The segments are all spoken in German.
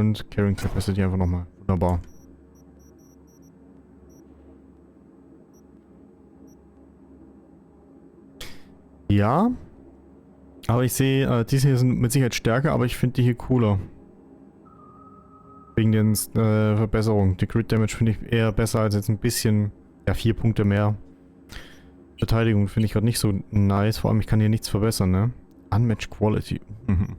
und Carrying Capacity einfach nochmal. Wunderbar. Ja. Aber ich sehe, diese hier sind mit Sicherheit stärker, aber ich finde die hier cooler. Wegen den Verbesserungen. Die Crit Damage finde ich eher besser als jetzt ein bisschen, ja, 4 Punkte mehr. Verteidigung finde ich gerade nicht so nice. Vor allem, ich kann hier nichts verbessern, ne? Unmatched Quality. Mhm.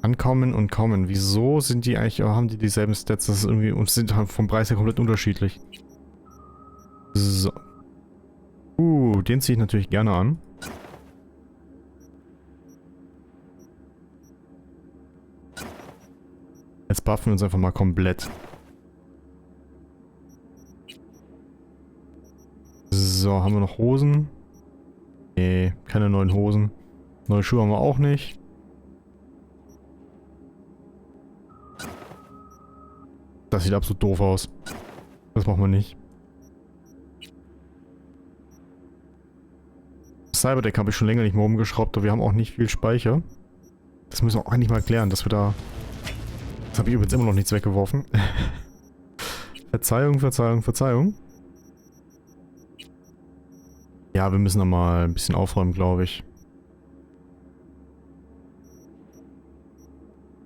Ankommen und kommen. Wieso sind die eigentlich, haben die dieselben Stats? Das ist irgendwie, und sind halt vom Preis her komplett unterschiedlich. So. Den ziehe ich natürlich gerne an. Jetzt buffen wir uns einfach mal komplett. So, haben wir noch Hosen? Nee, keine neuen Hosen. Neue Schuhe haben wir auch nicht. Das sieht absolut doof aus. Das machen wir nicht. Cyberdeck habe ich schon länger nicht mehr umgeschraubt, aber wir haben auch nicht viel Speicher. Das müssen wir auch eigentlich mal klären, dass wir da... Jetzt habe ich übrigens immer noch nichts weggeworfen. Verzeihung, Verzeihung, Verzeihung. Ja, wir müssen da mal ein bisschen aufräumen, glaube ich.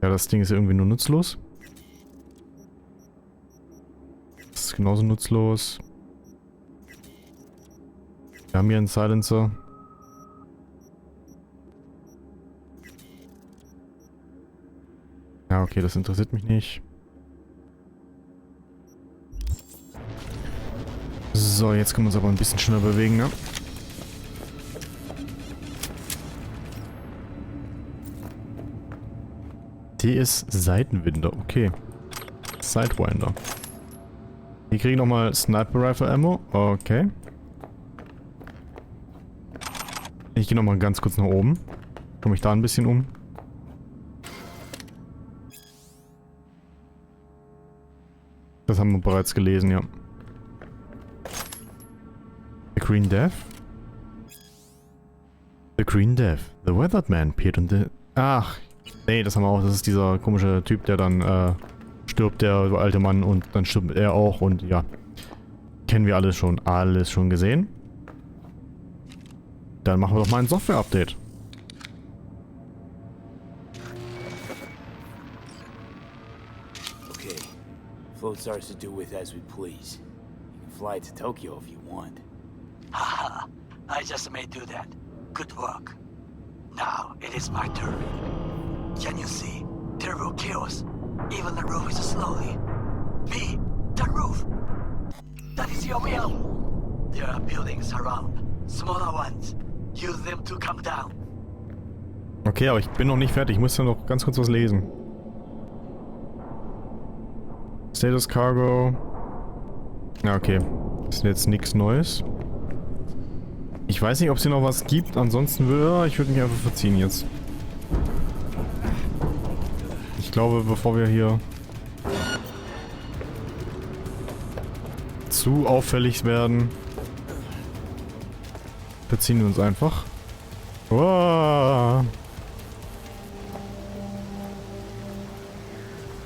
Ja, das Ding ist irgendwie nur nutzlos. Das ist genauso nutzlos. Wir haben hier einen Silencer. Ja, okay, das interessiert mich nicht. So, jetzt können wir uns aber ein bisschen schneller bewegen, ne? Die ist Seitenwinder, okay. Sidewinder. Wir kriegen nochmal Sniper Rifle Ammo, okay. Ich gehe nochmal ganz kurz nach oben. Komme ich da ein bisschen um. Das haben wir bereits gelesen, ja. The Green Death? The Green Death. The Weathered Man appeared on the... Ach, nee, das haben wir auch. Das ist dieser komische Typ, der dann stirbt, der alte Mann, und dann stirbt er auch und ja. Kennen wir alles schon gesehen. Dann machen wir doch mal ein Software-Update. Okay. Float's ours to do with as we please. You can fly to Tokyo if you want. Haha, I just may do that. Good work. Now it is my turn. Can you see? Terrible chaos. Even the roof is slowly. Me, the roof. That is your will. There are buildings around. Smaller ones. Use them to come down. Okay, aber ich bin noch nicht fertig. Ich muss ja noch ganz kurz was lesen. Status Cargo. Ja, okay. Das ist jetzt nichts Neues. Ich weiß nicht, ob es hier noch was gibt. Ansonsten ich würde mich einfach verziehen jetzt. Ich glaube, bevor wir hier zu auffällig werden, verziehen wir uns einfach. Wow.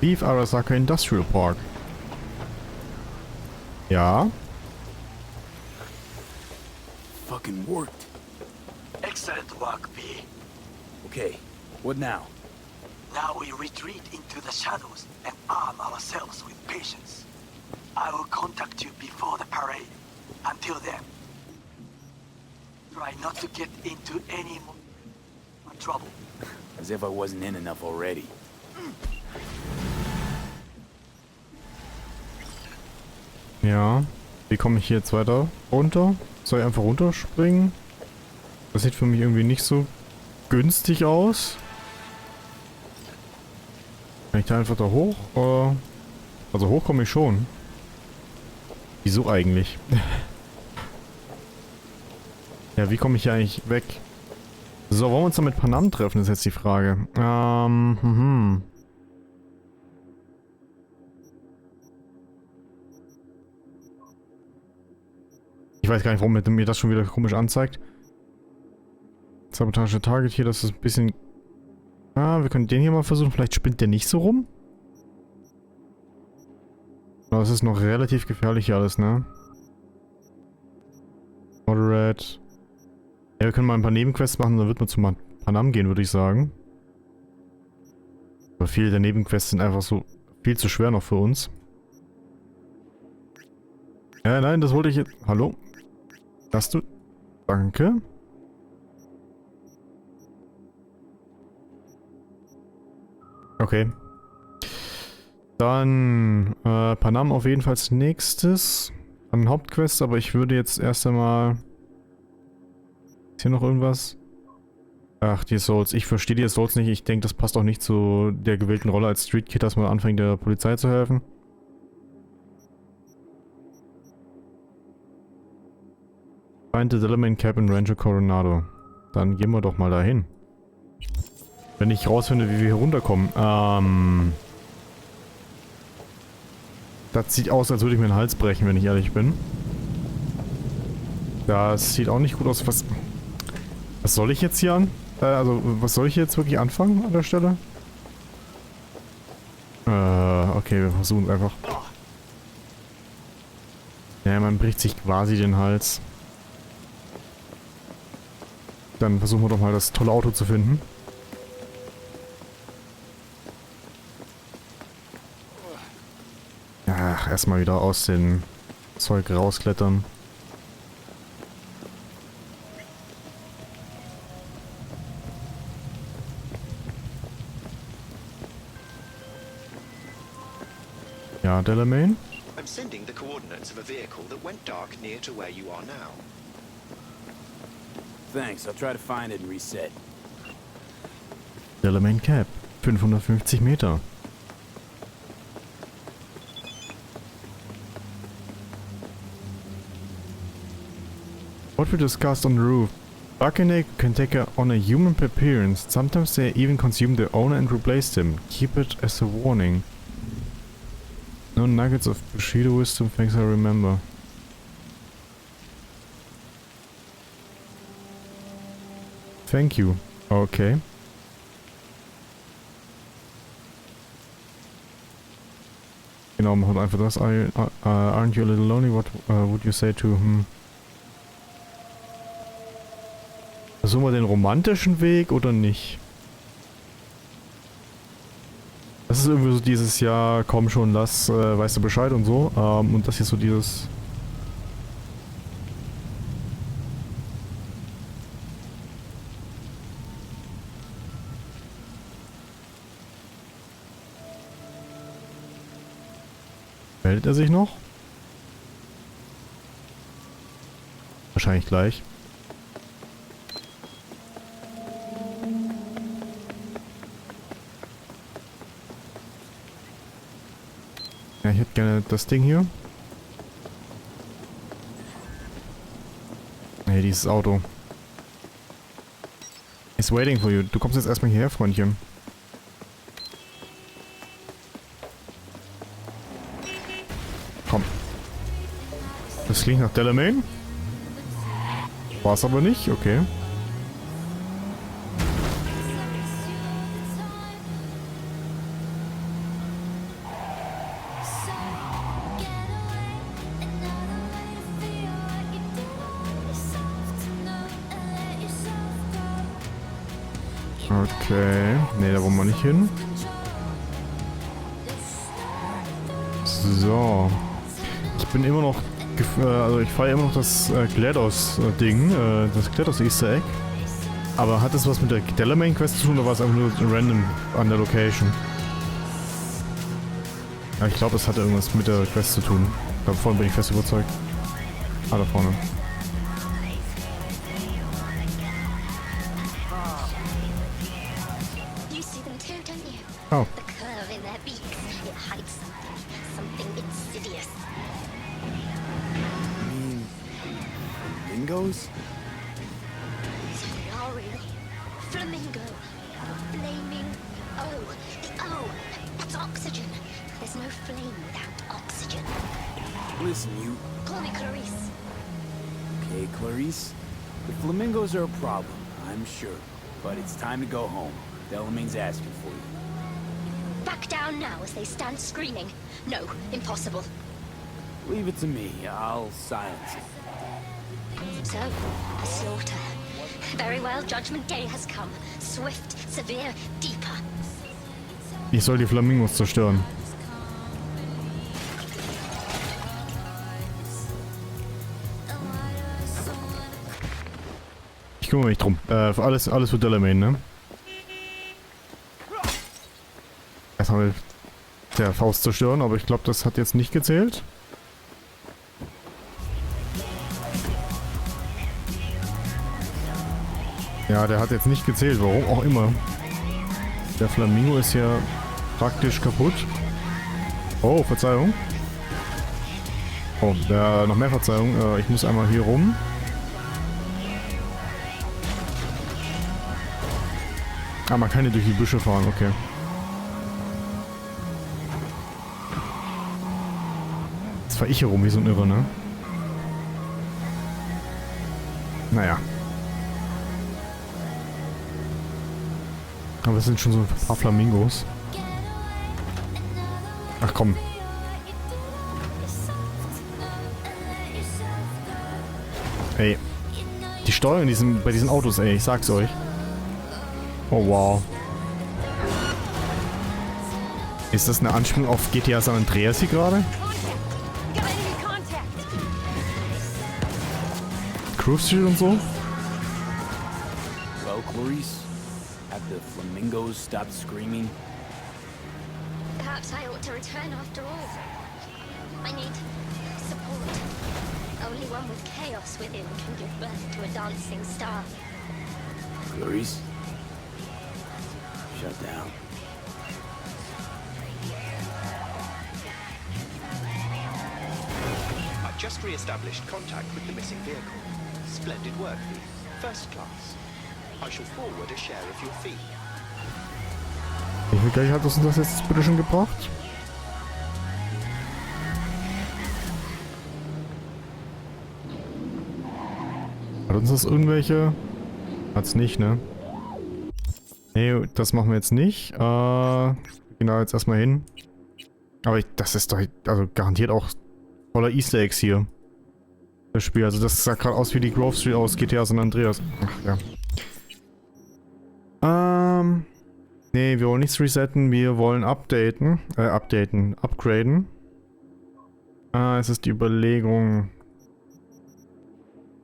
Beef Arasaka Industrial Park. Ja. Fucking worked. Excellent work, B. Okay, what now? Now we retreat into the shadows and arm ourselves with patience. I will contact you before the parade. Until then, try not to get into any more trouble. As if I wasn't in enough already. Ja. Wie komme ich hier jetzt weiter runter? Soll ich einfach runterspringen? Das sieht für mich irgendwie nicht so günstig aus. Kann ich da einfach da hoch? Also hoch komme ich schon. Wieso eigentlich? Ja, wie komme ich hier eigentlich weg? So, wollen wir uns dann mit Panam treffen, ist jetzt die Frage. Ich weiß gar nicht, warum mir das schon wieder komisch anzeigt. Sabotage Target hier, das ist ein bisschen... Ah, wir können den hier mal versuchen. Vielleicht spinnt der nicht so rum. Aber es ist noch relativ gefährlich hier alles, ne? Moderate. Ja, wir können mal ein paar Nebenquests machen, dann wird man zu Panam gehen, würde ich sagen. Aber viele der Nebenquests sind einfach so viel zu schwer noch für uns. Ja, nein, das wollte ich jetzt... Hallo? Hast du... Danke. Okay. Dann Panam auf jeden Fall als nächstes. An Hauptquest, aber ich würde jetzt erst einmal... Ist hier noch irgendwas? Ach, die Souls. Ich verstehe die Souls nicht. Ich denke, das passt auch nicht zu der gewählten Rolle als Street Kid, dass man anfängt, der Polizei zu helfen. Find the Delamain Cap in Rancho Coronado. Dann gehen wir doch mal dahin. Wenn ich rausfinde, wie wir hier runterkommen. Das sieht aus, als würde ich mir den Hals brechen, wenn ich ehrlich bin. Das sieht auch nicht gut aus. Was soll ich jetzt hier an? Was soll ich jetzt wirklich anfangen an der Stelle? Okay, wir versuchen es einfach. Ja, man bricht sich quasi den Hals. Dann versuchen wir doch mal das tolle Auto zu finden. Ach, erstmal wieder aus dem Zeug rausklettern. Ja, Delamain? I'm sending the coordinates of a vehicle that went dark near to where you are now. Thanks, I'll try to find it and reset. Delamain Cap. 550 Meter. What we discussed on the roof. Buccaneer can take on a human appearance. Sometimes they even consume the owner and replace them. Keep it as a warning. No nuggets of Bushido wisdom, thanks I remember. Thank you. Okay. Genau, machen wir einfach das. Aren't you a little lonely? What would you say to... Versuchen wir den romantischen Weg oder nicht? Das ist irgendwie so dieses Jahr, komm schon, lass, weißt du Bescheid und so. Und das hier so dieses... Meldet er sich noch? Wahrscheinlich gleich. Ja, ich hätte gerne das Ding hier. Hey, dieses Auto. It's waiting for you. Du kommst jetzt erstmal hierher, Freundchen. Komm. Das klingt nach Delamain. War es aber nicht, okay. Okay. Ne, da wollen wir nicht hin. So. Ich bin immer noch... Also ich feiere immer noch das GLaDOS-Ding. Das GLaDOS-Easter Egg. Aber hat das was mit der Delamain-Quest zu tun oder war es einfach nur random an der Location? Ja, ich glaube, es hatte irgendwas mit der Quest zu tun. Davon bin ich fest überzeugt. Ah, da vorne. Oh. The curve in their beaks, it hides something insidious. Flamingos? So they are really. Flamingo. Flaming O. The O. That's oxygen. There's no flame without oxygen. Listen, you... Call me Clarice. Okay, Clarice. The flamingos are a problem. I I'm sure. But it's time to go home. Delamain's asking for you. Back down now as they stand screaming. No, impossible. Leave it to me. I'll silence it. So, a slaughter. Very well, Judgment Day has come. Swift, severe, deeper. Ich soll die Flamingos zerstören. Ich kümmere mich drum. Alles für Delamain, ne? Erstmal mit der Faust zerstören, aber ich glaube, das hat jetzt nicht gezählt. Ja, der hat jetzt nicht gezählt, warum auch immer. Der Flamingo ist ja praktisch kaputt. Oh, Verzeihung. Oh, noch mehr Verzeihung. Ich muss einmal hier rum. Ah, man kann hier durch die Büsche fahren, okay. Jetzt fahre ich hier rum wie so ein Irre, ne? Naja. Aber es sind schon so ein paar Flamingos. Ach komm. Ey. Die Steuerung bei diesen Autos, ey, ich sag's euch. Oh wow. Ist das eine Anspielung auf GTA San Andreas hier gerade? Cruise Street und so? Well, Clarice, have the flamingos stopped screaming? Perhaps I ought to return after all. I need support. Only one with chaos within can give birth to a dancing star. Clarice? Shut down. I've just re-established contact with the missing vehicle. Splendid work, Lee. First class. I shall forward a share of your fee. Wie viel Geld hat uns das jetzt bitte schon gebracht? Hat uns das irgendwelche... Hat's nicht, ne? Nee, das machen wir jetzt nicht. Genau, jetzt erstmal hin. Aber das ist doch also garantiert auch voller Easter Eggs hier. Das Spiel. Also das sah gerade aus wie die Grove Street aus GTA San Andreas. Ach ja. Nee, wir wollen nichts resetten, wir wollen upgraden. Es ist die Überlegung.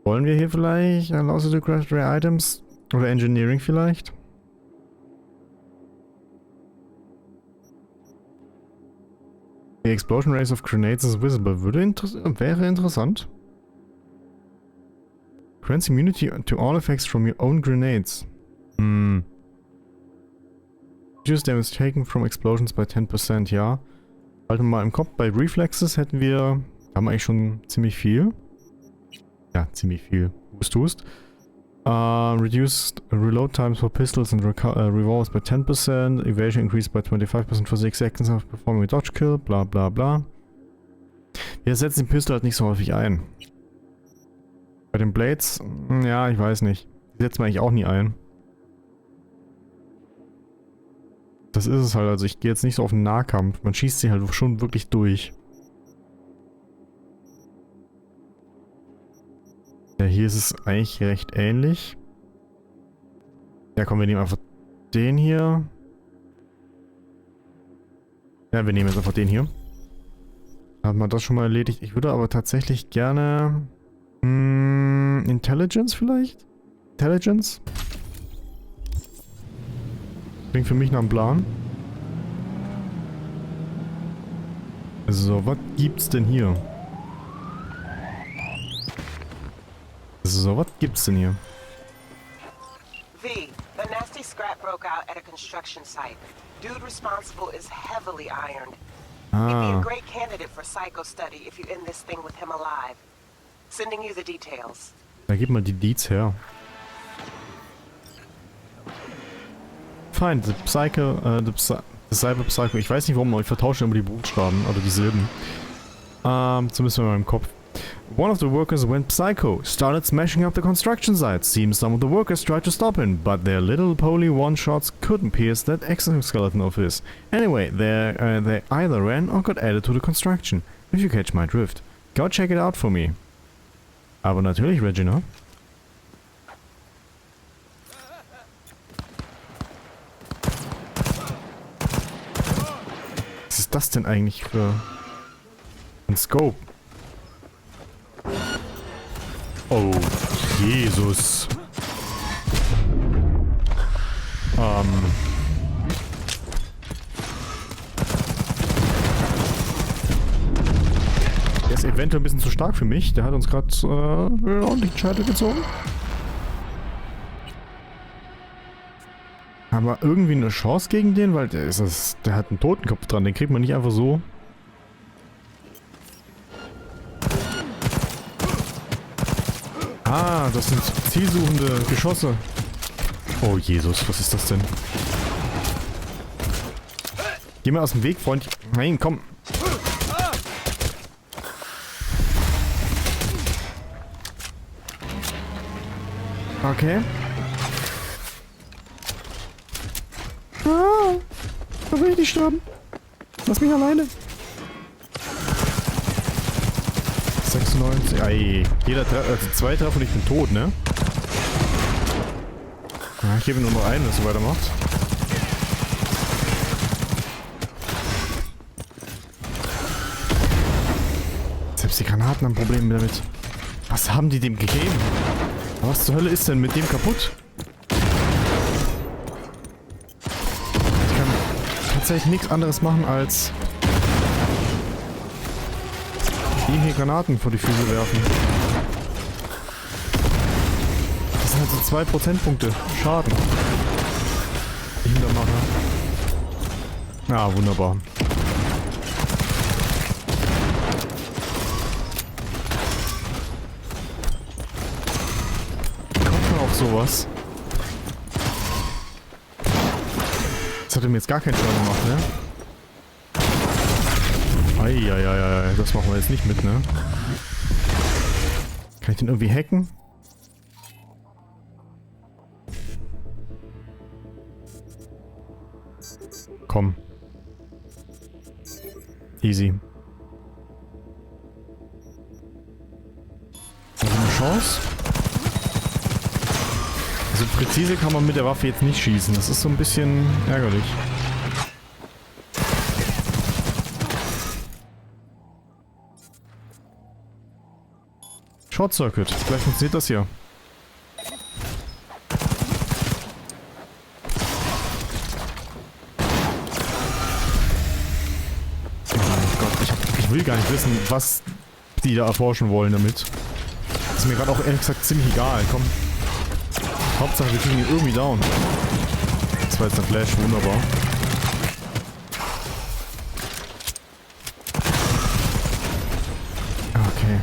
Wollen wir hier vielleicht allow you to craft rare items? Oder Engineering vielleicht? The explosion race of grenades is visible. Wäre interessant. Grants immunity to all effects from your own grenades. Reduce damage taken from explosions by 10%, ja. Halten wir mal im Kopf, bei Reflexes haben wir eigentlich schon ziemlich viel. Ja, ziemlich viel. Tust. Reduced reload times for pistols and revolvers by 10%. Evasion increased by 25% for 6 seconds after performing a dodge kill. Bla bla bla. Wir setzen den Pistol halt nicht so häufig ein. Bei den Blades, ja, ich weiß nicht. Die setzen wir eigentlich auch nie ein. Das ist es halt, also ich gehe jetzt nicht so auf den Nahkampf. Man schießt sie halt schon wirklich durch. Ja, hier ist es eigentlich recht ähnlich. Ja, komm, wir nehmen einfach den hier. Ja, wir nehmen jetzt einfach den hier. Hat man das schon mal erledigt. Ich würde aber tatsächlich gerne... Intelligence vielleicht? Intelligence? Klingt für mich nach einem Plan. So, was gibt's denn hier? So, was gibt's denn hier? V, the nasty scrap broke out at a construction site. Dude responsible is heavily ironed. He'd be a great candidate for psycho study if you end this thing with him alive. Sending you the details. Da gib mal die Deeds her. Fine, the Cyberpunk. Ich weiß nicht warum, aber ich vertausche immer die Buchstaben oder die Silben. Zumindest in meinem Kopf. one of the workers went psycho, started smashing up the construction site. Seems some of the workers tried to stop him, but their little poly one-shots couldn't pierce that exoskeleton of his. Anyway, they either ran or got added to the construction, if you catch my drift. Go check it out for me. Aber natürlich, Regina. Was ist das denn eigentlich für ein Scope? Oh, Jesus. Der ist eventuell ein bisschen zu stark für mich. Der hat uns gerade einen ordentlichen Scheitel gezogen. Haben wir irgendwie eine Chance gegen den? Weil der hat einen Totenkopf dran. Den kriegt man nicht einfach so. Ah, das sind zielsuchende Geschosse. Oh Jesus, was ist das denn? Geh mal aus dem Weg, Freund. Nein, komm. Okay. Ah, da will ich nicht sterben. Lass mich alleine. 96. Ei. Zwei Treffer und ich bin tot, ne? Ja, ich gebe nur noch einen, wenn es so weitermacht. Selbst die Granaten haben Probleme damit. Was haben die dem gegeben? Was zur Hölle ist denn mit dem kaputt? Ich kann tatsächlich nichts anderes machen als ihm hier Granaten vor die Füße werfen. Das sind halt so 2 Prozentpunkte Schaden. Die ich ihm da mache. Ja, wunderbar. Kommt man auf sowas? Das hat ihm jetzt gar keinen Schaden gemacht, ne? Eieieiei, das machen wir jetzt nicht mit, ne? Kann ich den irgendwie hacken? Komm. Easy. Also eine Chance? Also präzise kann man mit der Waffe jetzt nicht schießen. Das ist so ein bisschen ärgerlich. Short Circuit. Vielleicht funktioniert das hier. Oh Gott, ich will gar nicht wissen, was die da erforschen wollen damit. Ist mir gerade auch ehrlich gesagt ziemlich egal. Komm. Hauptsache wir kriegen ihn irgendwie down. Das war jetzt ein Flash, wunderbar. Okay.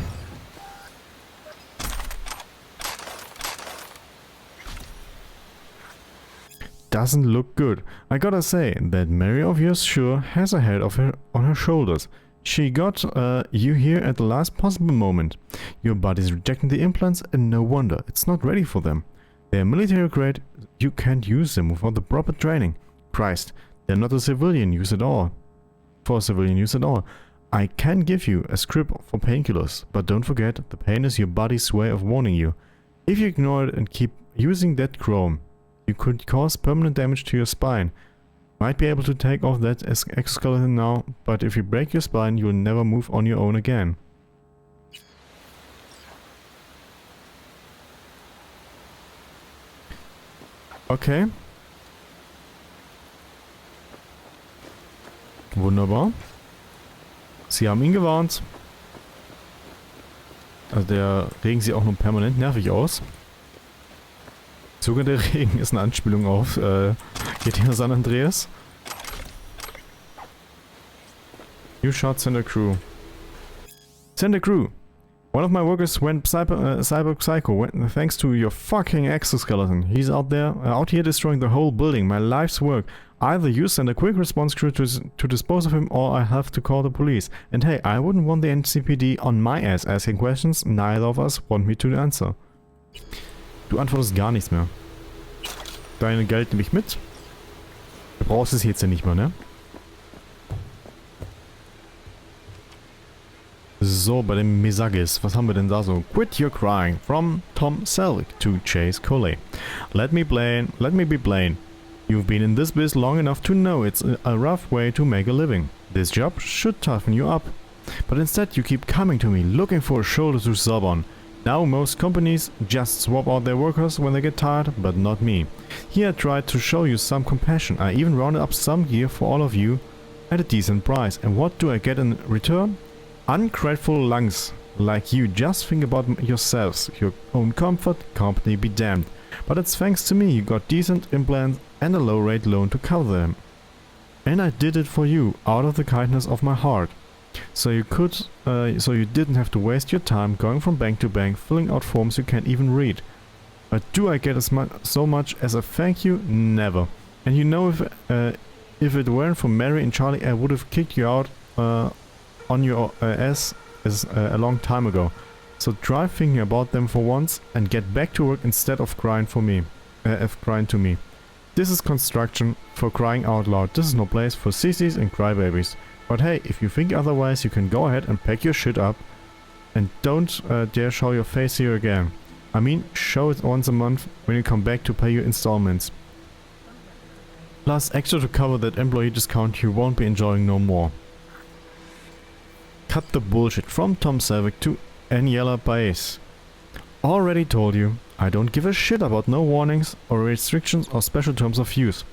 Doesn't look good. I gotta say, that Mary of yours sure has a head on her shoulders. She got you here at the last possible moment. Your body's rejecting the implants and no wonder, it's not ready for them. They're military grade, you can't use them without the proper training. Christ, they're not a civilian use at all. For civilian use at all. I can give you a script for painkillers, but don't forget, the pain is your body's way of warning you. If you ignore it and keep using that chrome, you could cause permanent damage to your spine. Might be able to take off that exoskeleton now, but if you break your spine, you'll never move on your own again. Okay. Wunderbar. Sie haben ihn gewarnt. Also der Regen sieht auch nur permanent nervig aus. Sogar der Regen ist eine Anspielung auf GTA San Andreas. New shot, send a crew. Send a crew. One of my workers went cyber psycho thanks to your fucking exoskeleton. He's out here destroying the whole building, my life's work. Either you send a quick response crew to dispose of him, or I have to call the police. And hey, I wouldn't want the NCPD on my ass asking questions neither of us want me to answer. Du antwortest gar nichts mehr. Dein Geld nehme ich mit. Du brauchst es jetzt ja nicht mehr, ne? So, bei dem Mesagis, was haben wir denn da so? Quit your crying, from Tom Selleck to Chase Coley. Let me be plain. You've been in this biz long enough to know it's a rough way to make a living. This job should toughen you up. But instead you keep coming to me, looking for a shoulder to sob on. Now most companies just swap out their workers when they get tired, but not me. Here I tried to show you some compassion. I even rounded up some gear for all of you at a decent price. And what do I get in return? Ungrateful lungs like you just think about yourselves, your own comfort, company be damned. But it's thanks to me you got decent implants and a low rate loan to cover them. And I did it for you, out of the kindness of my heart. So you didn't have to waste your time going from bank to bank, filling out forms you can't even read. But do I get so much as a thank you? Never. And you know, if it weren't for Mary and Charlie, I would have kicked you out on your ass a long time ago. So try thinking about them for once and get back to work instead of crying to me. This is construction, for crying out loud. This is no place for sissies and crybabies. But hey, if you think otherwise, you can go ahead and pack your shit up and don't dare show your face here again. I mean, show it once a month when you come back to pay your installments. Plus extra to cover that employee discount you won't be enjoying no more. Cut the bullshit, from Tom Selleck to Aniela Baez. Already told you, I don't give a shit about no warnings or restrictions or special terms of use.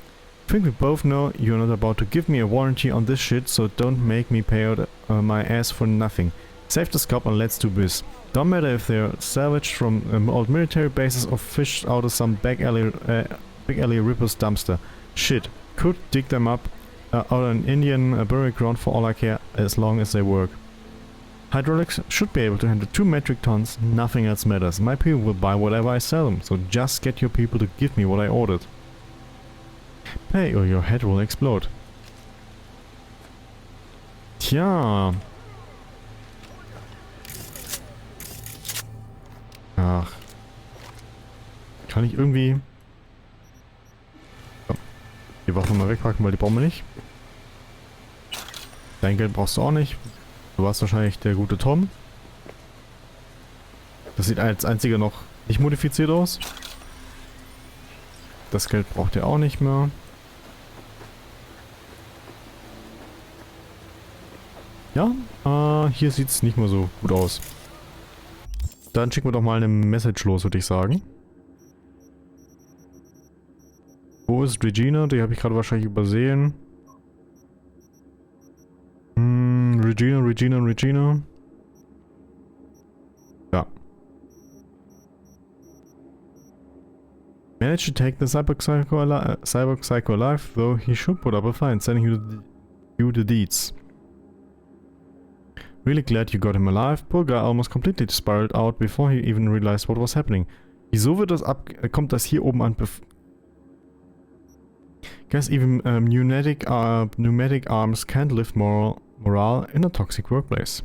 Think we both know you're not about to give me a warranty on this shit, so don't make me pay out my ass for nothing. Save the scalp and let's do this. Don't matter if they're salvaged from old military bases or fished out of some back alley ripper's dumpster. Shit, could dig them up out of an Indian burial ground for all I care, as long as they work. Hydraulics should be able to handle 2 metric tons, nothing else matters. My people will buy whatever I sell them, so just get your people to give me what I ordered. Pay or your head will explode. Tja. Ach. Kann ich irgendwie... Oh. Die Waffen mal wegpacken, weil die brauchen wir nicht. Dein Geld brauchst du auch nicht. Du warst wahrscheinlich der gute Tom. Das sieht als einziger noch nicht modifiziert aus. Das Geld braucht ihr auch nicht mehr. Ja, hier sieht es nicht mehr so gut aus. Dann schicken wir doch mal eine Message los, würde ich sagen. Wo ist Regina? Die habe ich gerade wahrscheinlich übersehen. Regina. Ja. Managed to take the cyber psycho alive, though he should put up a fine, sending you the deeds. Really glad you got him alive. Poor guy almost completely spiraled out before he even realized what was happening. Wieso kommt das hier oben an? Guess even pneumatic arms can't lift morale in a toxic workplace.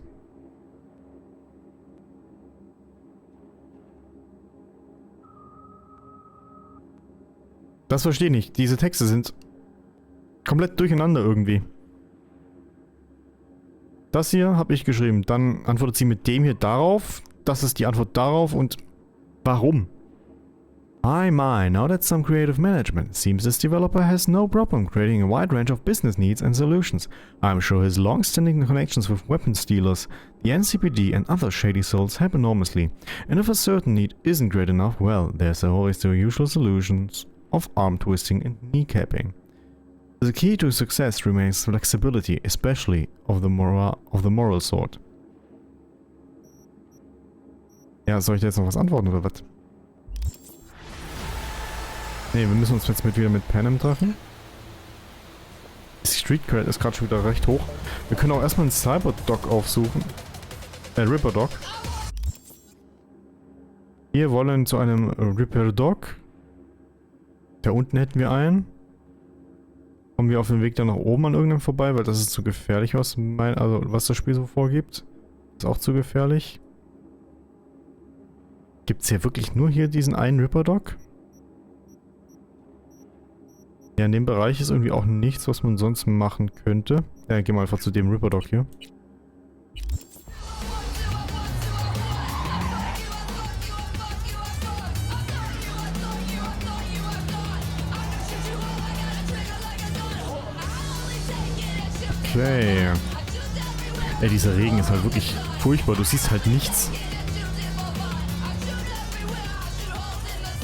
Das verstehe ich nicht. Diese Texte sind komplett durcheinander irgendwie. Das hier habe ich geschrieben. Dann antwortet sie mit dem hier darauf. Das ist die Antwort darauf und warum? My, now that's some creative management. Seems this developer has no problem creating a wide range of business needs and solutions. I'm sure his long-standing connections with weapons dealers, the NCPD and other shady souls help enormously. And if a certain need isn't great enough, well, there's always the usual solutions of arm twisting and kneecapping. The key to success remains flexibility, especially of the moral sort. Ja, soll ich da jetzt noch was antworten oder was? Ne, wir müssen uns jetzt wieder mit Panam treffen. Die Street Cred ist gerade schon wieder recht hoch. Wir können auch erstmal einen Cyberdoc aufsuchen. Ripperdoc. Wir wollen zu einem Repair Dock. Da unten hätten wir einen. Kommen wir auf dem Weg dann nach oben an irgendeinem vorbei, weil das ist zu gefährlich, was das Spiel so vorgibt. Ist auch zu gefährlich. Gibt es hier wirklich nur hier diesen einen Ripper Dock? Ja, in dem Bereich ist irgendwie auch nichts, was man sonst machen könnte. Ja, gehen wir einfach zu dem Ripper Dock hier. Okay. Ey, dieser Regen ist halt wirklich furchtbar. Du siehst halt nichts.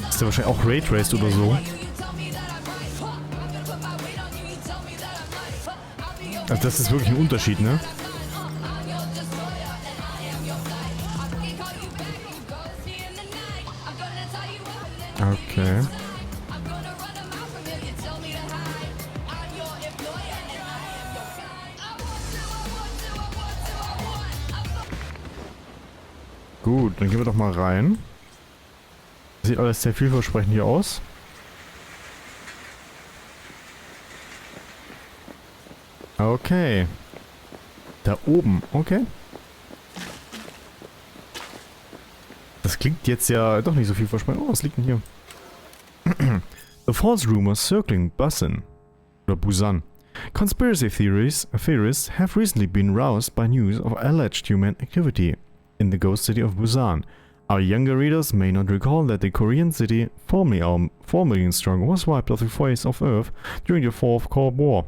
Ist der wahrscheinlich auch Raytraced oder so. Also das ist wirklich ein Unterschied, ne? Okay. Gut, dann gehen wir doch mal rein. Sieht alles sehr vielversprechend hier aus. Okay. Da oben, okay. Das klingt jetzt ja doch nicht so vielversprechend. Oh, was liegt denn hier? The false rumors circling Busan oder Busan. Conspiracy theorists have recently been roused by news of alleged human activity in the ghost city of Busan. Our younger readers may not recall that the Korean city, formerly 4 million strong, was wiped off the face of Earth during the Fourth Cold War.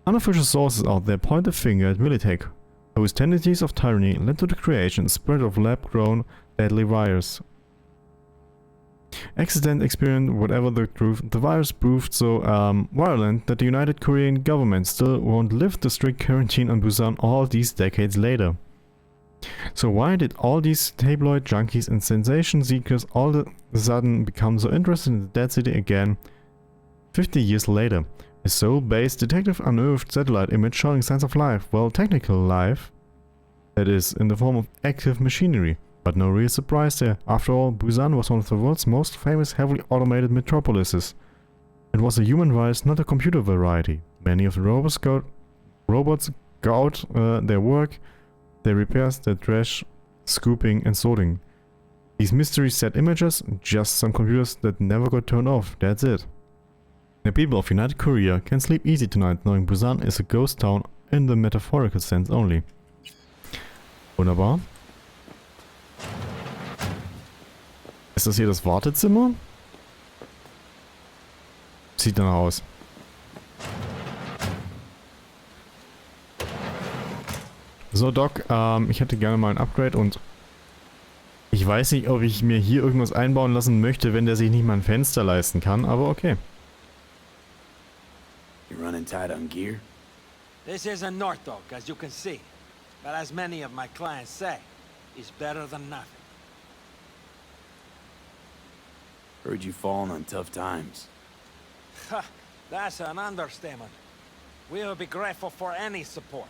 Unofficial sources out there point the finger at Militech, whose tendencies of tyranny led to the creation and spread of lab-grown deadly virus. Accident experience, whatever the truth, the virus proved so virulent that the United Korean government still won't lift the strict quarantine on Busan all these decades later. So why did all these tabloid junkies and sensation seekers all of a sudden become so interested in the dead city again 50 years later? A Seoul-based detective unearthed satellite image showing signs of life, well, technical life, that is, in the form of active machinery. But no real surprise there. After all, Busan was one of the world's most famous heavily automated metropolises. It was a human race, not a computer variety. Many of the robots go out their work, their repairs, their trash, scooping and sorting. These mystery set images, just some computers that never got turned off, that's it. The people of United Korea can sleep easy tonight knowing Busan is a ghost town in the metaphorical sense only. Wunderbar. Ist das hier das Wartezimmer? Sieht danach aus. So, Doc, ich hätte gerne mal ein Upgrade und ich weiß nicht, ob ich mir hier irgendwas einbauen lassen möchte, wenn der sich nicht mal ein Fenster leisten kann, aber okay. You running tight on gear? This isn't Northdog, as you can see. But as many of my clients say, it's better than nothing. Heard you falling on tough times. Ha, that's an understatement. We'll be grateful for any support.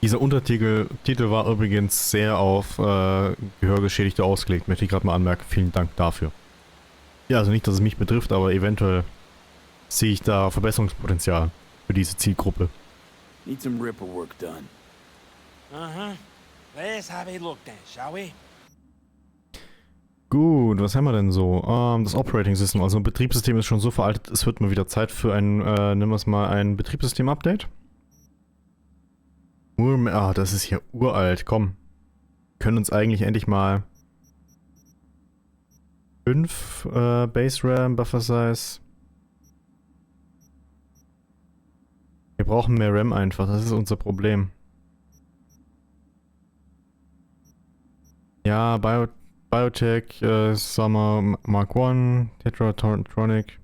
Dieser Untertitel war übrigens sehr auf Gehörgeschädigte ausgelegt, möchte ich gerade mal anmerken. Vielen Dank dafür. Ja, also nicht, dass es mich betrifft, aber eventuell sehe ich da Verbesserungspotenzial für diese Zielgruppe. Need some ripper work done. Uh-huh. Let's have a look then, shall we? Gut, was haben wir denn so? Das Operating System, also ein Betriebssystem ist schon so veraltet, es wird mal wieder Zeit für ein, nennen wir es mal, ein Betriebssystem-Update. Das ist hier uralt, komm. Wir können uns eigentlich endlich mal 5 Base RAM, Buffer Size. Wir brauchen mehr RAM einfach, das ist unser Problem. Ja, Biotech, Summer Mark I, Tetratronic.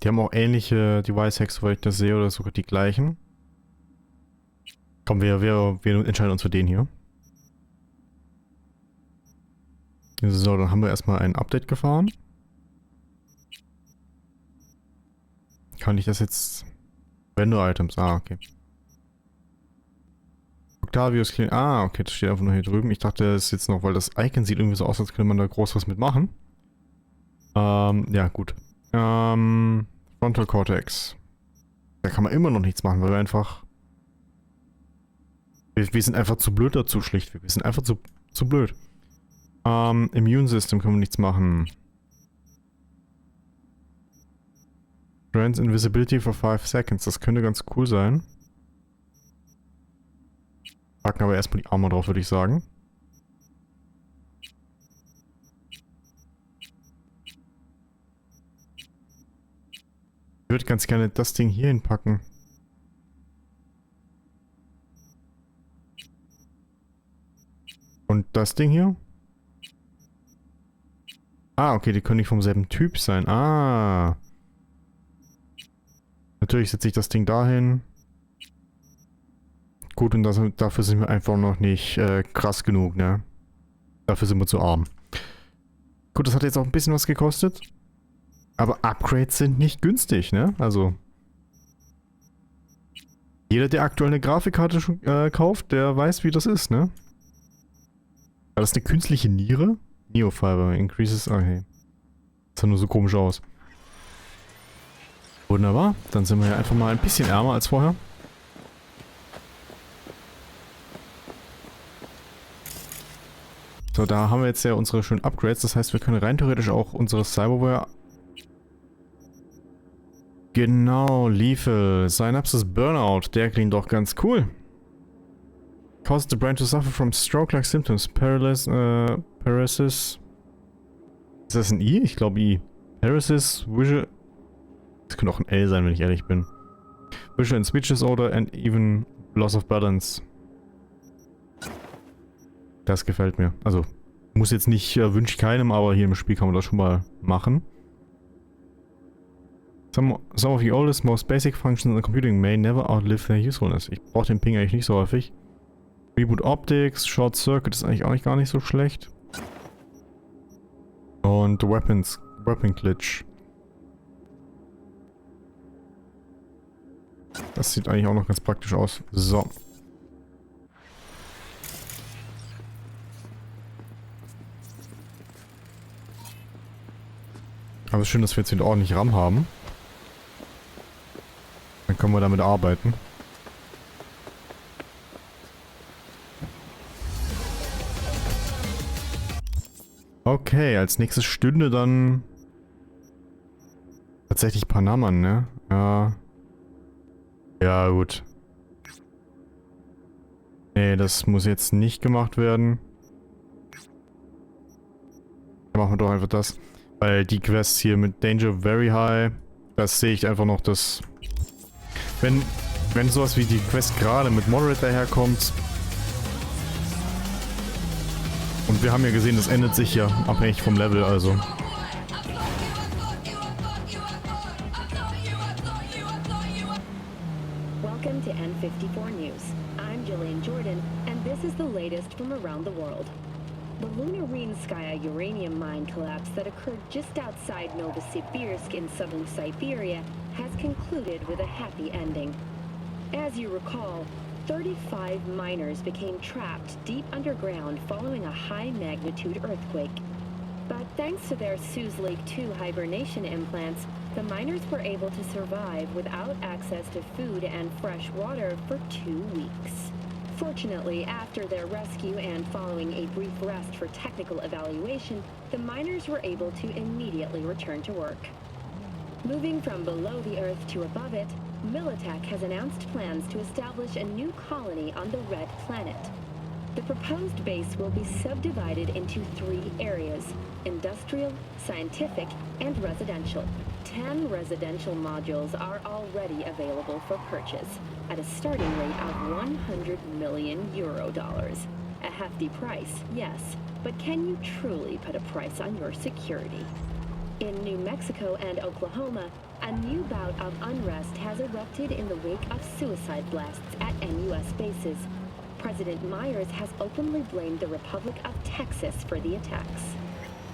Die haben auch ähnliche Device-Hacks, soweit ich das sehe, oder sogar die gleichen. Komm, wir entscheiden uns für den hier. So, dann haben wir erstmal ein Update gefahren. Kann ich das jetzt... Vendor-Items, okay. Octavius Clinic. Ah, okay, das steht einfach nur hier drüben. Ich dachte, das ist jetzt noch, weil das Icon sieht irgendwie so aus, als könnte man da groß was mitmachen. Ja, gut. Frontal Cortex. Da kann man immer noch nichts machen, weil wir einfach... Wir sind einfach zu blöd dazu, schlicht. Wir sind einfach zu blöd. Immune System können wir nichts machen. Grants Invisibility for 5 seconds. Das könnte ganz cool sein. Packen aber erstmal die Armor drauf, würde ich sagen. Ich würde ganz gerne das Ding hier hinpacken. Und das Ding hier? Ah, okay, die können nicht vom selben Typ sein. Ah. Natürlich setze ich das Ding dahin. Gut, und dafür sind wir einfach noch nicht krass genug, ne? Dafür sind wir zu arm. Gut, das hat jetzt auch ein bisschen was gekostet. Aber Upgrades sind nicht günstig, ne? Also... Jeder, der aktuell eine Grafikkarte kauft, der weiß, wie das ist, ne? War das eine künstliche Niere? Neofiber increases... Okay. Das sah nur so komisch aus. Wunderbar. Dann sind wir ja einfach mal ein bisschen ärmer als vorher. So, da haben wir jetzt ja unsere schönen Upgrades. Das heißt, wir können rein theoretisch auch unsere Cyberware... Genau, Lethal. Synapses Burnout. Der klingt doch ganz cool. Causes the brain to suffer from stroke-like symptoms. Paralysis... Ist das ein I? Ich glaube I. Paralysis, Visual... Das könnte auch ein L sein, wenn ich ehrlich bin. Visual and Speech Disorder and even Loss of Balance. Das gefällt mir. Also, muss jetzt nicht, wünsche ich keinem, aber hier im Spiel kann man das schon mal machen. Some of the oldest, most basic functions in computing may never outlive their usefulness. Ich brauche den Ping eigentlich nicht so häufig. Reboot Optics, Short Circuit ist eigentlich auch gar nicht so schlecht. Und Weapon Glitch. Das sieht eigentlich auch noch ganz praktisch aus. So. Aber es ist schön, dass wir jetzt wieder ordentlich RAM haben. Dann können wir damit arbeiten. Okay, als nächstes stünde dann tatsächlich Panam an, ne? Ja. Ja, gut. Nee, das muss jetzt nicht gemacht werden. Dann machen wir doch einfach das. Weil die Quests hier mit Danger Very High, das sehe ich einfach noch, dass... Wenn sowas wie die Quest gerade mit Moderate daherkommt... Und wir haben ja gesehen, das ändert sich ja abhängig vom Level, also... Welcome to N54 News. I'm Jillian Jordan, and this is the latest from around the world. The Lunarinskaya uranium mine collapse that occurred just outside Novosibirsk in southern Siberia has concluded with a happy ending. As you recall, 35 miners became trapped deep underground following a high-magnitude earthquake. But thanks to their Suez Lake 2 hibernation implants, the miners were able to survive without access to food and fresh water for 2 weeks. Fortunately, after their rescue and following a brief rest for technical evaluation, the miners were able to immediately return to work. Moving from below the Earth to above it, Militech has announced plans to establish a new colony on the Red Planet. The proposed base will be subdivided into 3 areas: industrial, scientific, and residential. 10 residential modules are already available for purchase at a starting rate of 100 million euro dollars. A hefty price, yes, but can you truly put a price on your security? In New Mexico and Oklahoma, a new bout of unrest has erupted in the wake of suicide blasts at NUS bases. President Myers has openly blamed the Republic of Texas for the attacks.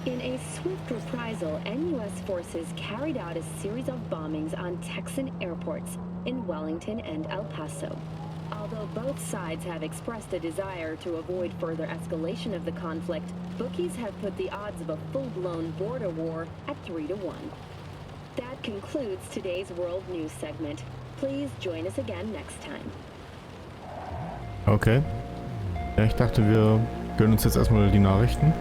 In a swift reprisal, NUS forces carried out a series of bombings on Texan airports in Wellington and El Paso. A Although both sides have expressed a desire to avoid further escalation of the conflict, bookies have put the odds of a full-blown border war at 3-1. That concludes today's World News segment. Please join us again next time. Okay. Ja, ich dachte, wir gönnen uns jetzt erstmal die Nachrichten.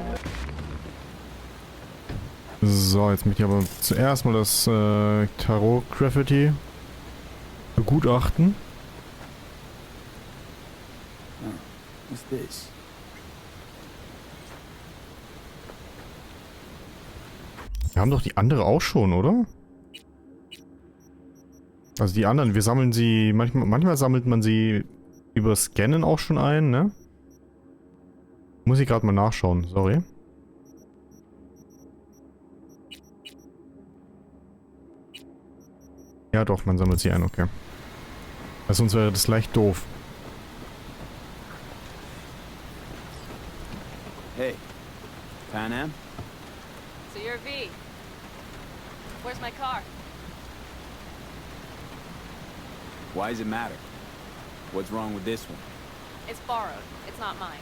So, jetzt möchte ich aber zuerst mal das Tarot-Graffiti begutachten. What's this? Wir haben doch die andere auch schon, oder? Also die anderen, wir sammeln sie, manchmal sammelt man sie über Scannen auch schon ein, ne? Muss ich gerade mal nachschauen, sorry. Ja doch, man sammelt sie ein, okay. Weil sonst wäre das leicht doof. Hey, Panam? So you're V. Where's my car? Why does it matter? What's wrong with this one? It's borrowed. It's not mine.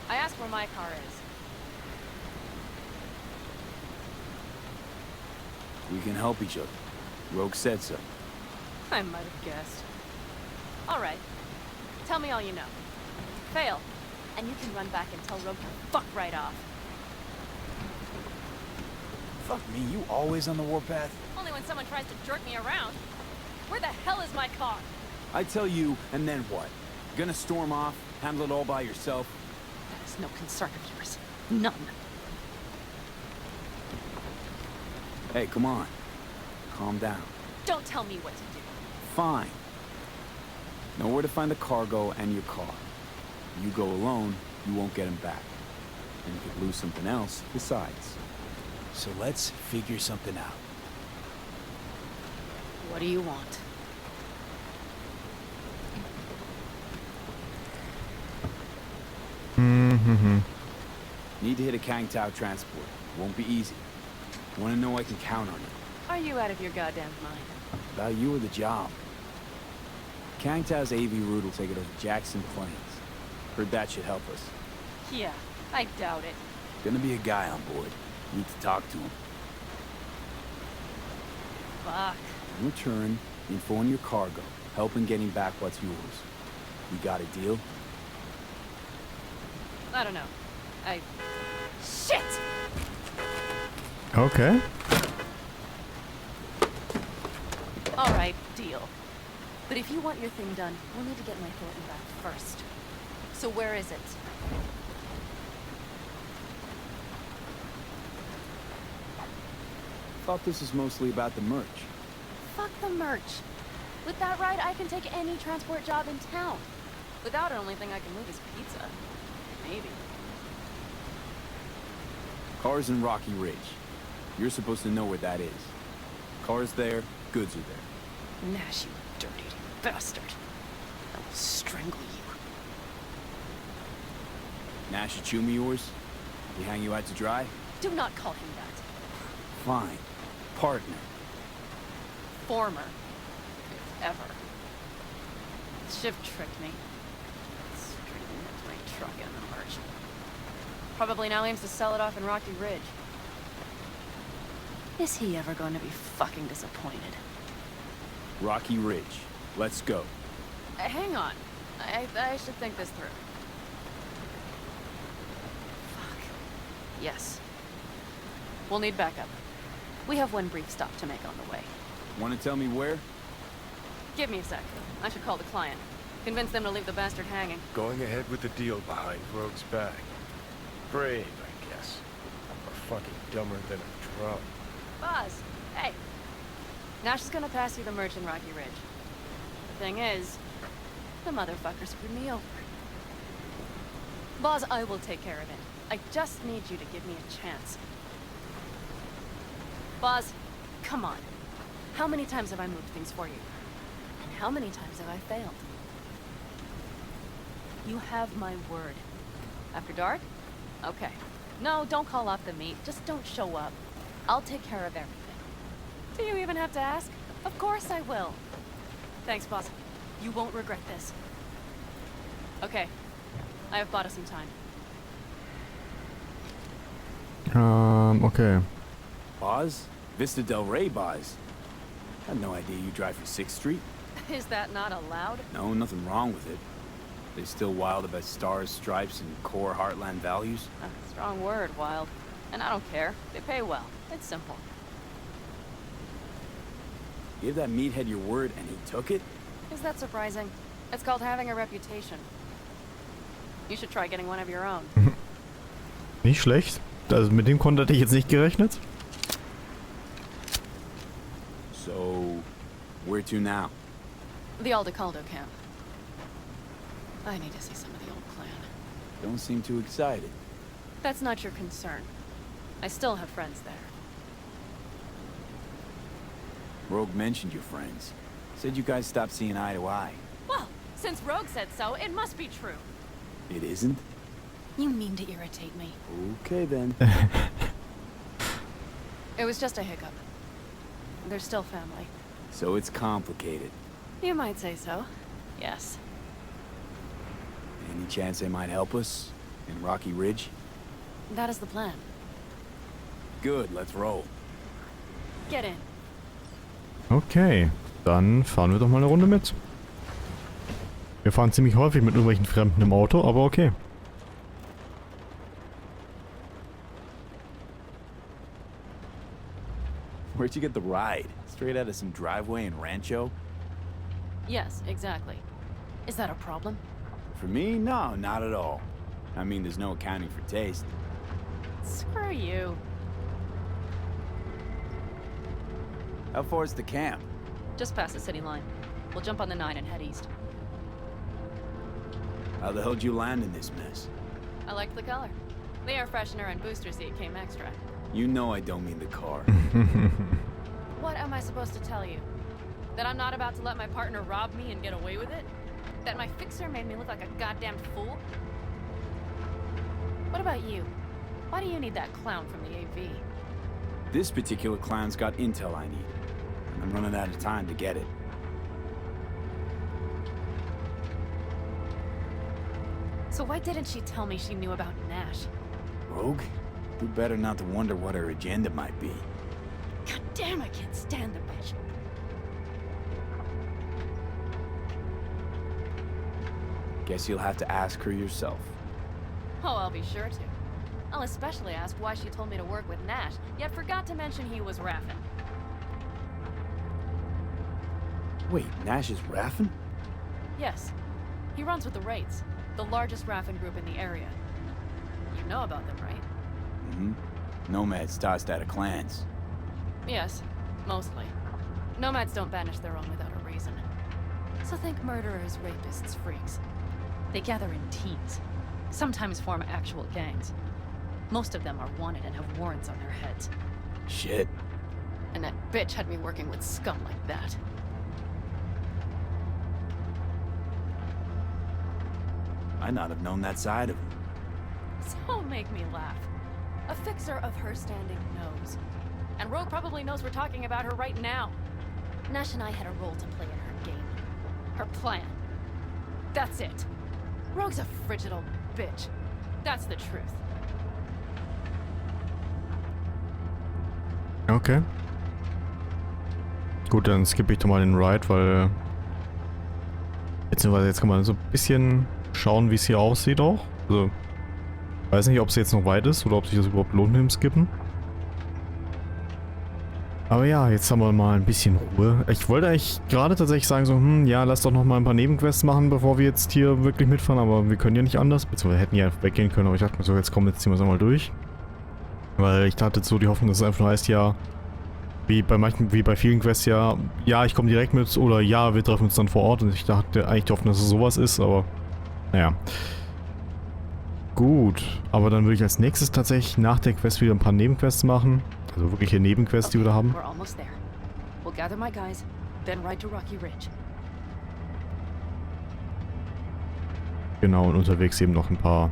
I asked where my car is. We can help each other. Rogue said so. I might have guessed. All right. Tell me all you know. Fail, and you can run back and tell Rogue to fuck right off. Fuck me, you always on the warpath? Only when someone tries to jerk me around. Where the hell is my car? I tell you, and then what? Gonna storm off, handle it all by yourself? That is no concern of yours. None. Hey, come on. Calm down. Don't tell me what to do. Fine. Know where to find the cargo and your car. You go alone, you won't get him back. And you could lose something else besides. So let's figure something out. What do you want? Need to hit a Kang Tao transport. Won't be easy. Wanna know I can count on you. Are you out of your goddamn mind? About you or the job. Kang Tao's AV route will take it over Jackson Plains. Heard that should help us. Yeah, I doubt it. Gonna be a guy on board. Need to talk to him. Fuck. In return, info on your cargo. Help in getting back what's yours. You got a deal? I don't know. Shit! Okay. Alright, deal. But if you want your thing done, we'll need to get my Thornton back first. So where is it? Thought this was mostly about the merch. Fuck the merch. With that ride, I can take any transport job in town. Without it, only thing I can move is pizza. Maybe. Car's in Rocky Ridge. You're supposed to know where that is. Car's there, goods are there. Nash, you dirty bastard. I will strangle you. Nash a chummy yours? He hang you out to dry? Do not call him that. Fine. Partner. Former. If ever. Shiv tricked me. Straightened into my truck and the merch. Probably now aims to sell it off in Rocky Ridge. Is he ever going to be fucking disappointed? Rocky Ridge. Let's go. Hang on. I should think this through. Fuck. Yes. We'll need backup. We have one brief stop to make on the way. Want to tell me where? Give me a sec. I should call the client. Convince them to leave the bastard hanging. Going ahead with the deal behind Rogue's back. Brave, I guess. Or fucking dumber than a drum. Boz, hey. Nash is gonna pass you the merch in Rocky Ridge. The thing is, the motherfucker screwed me over. Boz, I will take care of it. I just need you to give me a chance. Boz, come on. How many times have I moved things for you? And how many times have I failed? You have my word. After dark? Okay. No, don't call off the meet. Just don't show up. I'll take care of everything. Do you even have to ask? Of course I will. Thanks, boss. You won't regret this. Okay. I have bought us some time. Okay. Boz? Vista Del Rey Boz. I had no idea you drive for 6th Street. Is that not allowed? No, nothing wrong with it. They still wild about stars, stripes, and core Heartland values? Strong word, wild. And I don't care. They pay well. It's simple. Give that meathead your word and he took it? Is that surprising? It's called having a reputation. You should try getting one of your own. Nicht schlecht. Also mit dem Konto hätte ich jetzt nicht gerechnet. So, where to now? The Aldecaldo camp. I need to see some of the old clan. Don't seem too excited. That's not your concern. I still have friends there. Rogue mentioned your friends. Said you guys stopped seeing eye to eye. Well, since Rogue said so, it must be true. It isn't? You mean to irritate me. Okay then. It was just a hiccup. They're still family. So it's complicated. You might say so. Yes. Any chance they might help us? In Rocky Ridge? That is the plan. Good, let's roll. Get in. Okay, dann fahren wir doch mal eine Runde mit. Wir fahren ziemlich häufig mit irgendwelchen Fremden im Auto, aber okay. Where'd you get the ride? Straight out of some driveway in Rancho? Yes, exactly. Is that a problem? For me, no, not at all. I mean, there's no accounting for taste. Screw you. How far is the camp? Just past the city line. We'll jump on the 9 and head east. How the hell did you land in this mess? I liked the color. The air freshener and booster seat came extra. You know I don't mean the car. What am I supposed to tell you? That I'm not about to let my partner rob me and get away with it? That my fixer made me look like a goddamn fool? What about you? Why do you need that clown from the AV? This particular clown's got intel I need. And I'm running out of time to get it. So why didn't she tell me she knew about Nash? Rogue? Do better not to wonder what her agenda might be. God damn, I can't stand the bitch. Guess you'll have to ask her yourself. Oh, I'll be sure to. I'll especially ask why she told me to work with Nash, yet forgot to mention he was Raffen. Wait, Nash is Raffen? Yes. He runs with the Wraiths, the largest Raffen group in the area. You know about them, right? Mm-hmm. Nomads tossed out of clans. Yes, mostly. Nomads don't banish their own without a reason. So think murderers, rapists, freaks. They gather in teams, sometimes form actual gangs. Most of them are wanted and have warrants on their heads. Shit. And that bitch had me working with scum like that. Might not have known that side of him. So make me laugh. A fixer of her standing knows. And Rogue probably knows we're talking about her right now. Nash and I had a role to play in her game. Her plan. That's it. Rogue's a frigid old bitch. That's the truth. Okay. Gut, dann skippe ich doch mal den Ride, weil... Beziehungsweise jetzt kann man so ein bisschen schauen, wie es hier aussieht auch. Also, weiß nicht, ob es jetzt noch weit ist oder ob sich das überhaupt lohnt mit dem Skippen. Aber ja, jetzt haben wir mal ein bisschen Ruhe. Ich wollte eigentlich gerade tatsächlich sagen so, ja, lass doch noch mal ein paar Nebenquests machen, bevor wir jetzt hier wirklich mitfahren. Aber wir können ja nicht anders. Beziehungsweise hätten ja weggehen können, aber ich dachte mir so, jetzt komm, jetzt ziehen wir es einmal durch. Weil ich hatte so die Hoffnung, dass es einfach nur heißt, ja, wie bei vielen Quests ja, ich komme direkt mit oder ja, wir treffen uns dann vor Ort. Und ich dachte eigentlich die Hoffnung, dass es sowas ist, aber naja. Gut, aber dann würde ich als nächstes tatsächlich nach der Quest wieder ein paar Nebenquests machen. Also wirkliche Nebenquests, die wir da haben. We're almost there. We'll gather my guys, then ride to Rocky Ridge. Genau, und unterwegs eben noch ein paar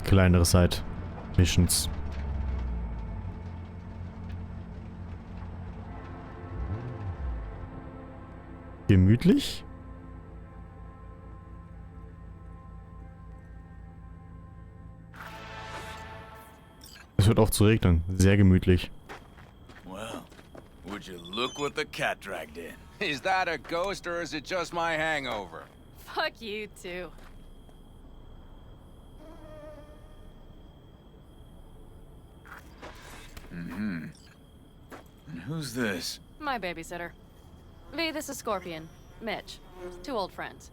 kleinere Side-Missions. Gemütlich? Es hört auf zu regnen. Sehr gemütlich. Well, would you look what the cat dragged in? Is that a ghost or is it just my hangover? Fuck you too. Mm-hmm. And who's this? My babysitter. V, this is Scorpion. Mitch. 2 old friends.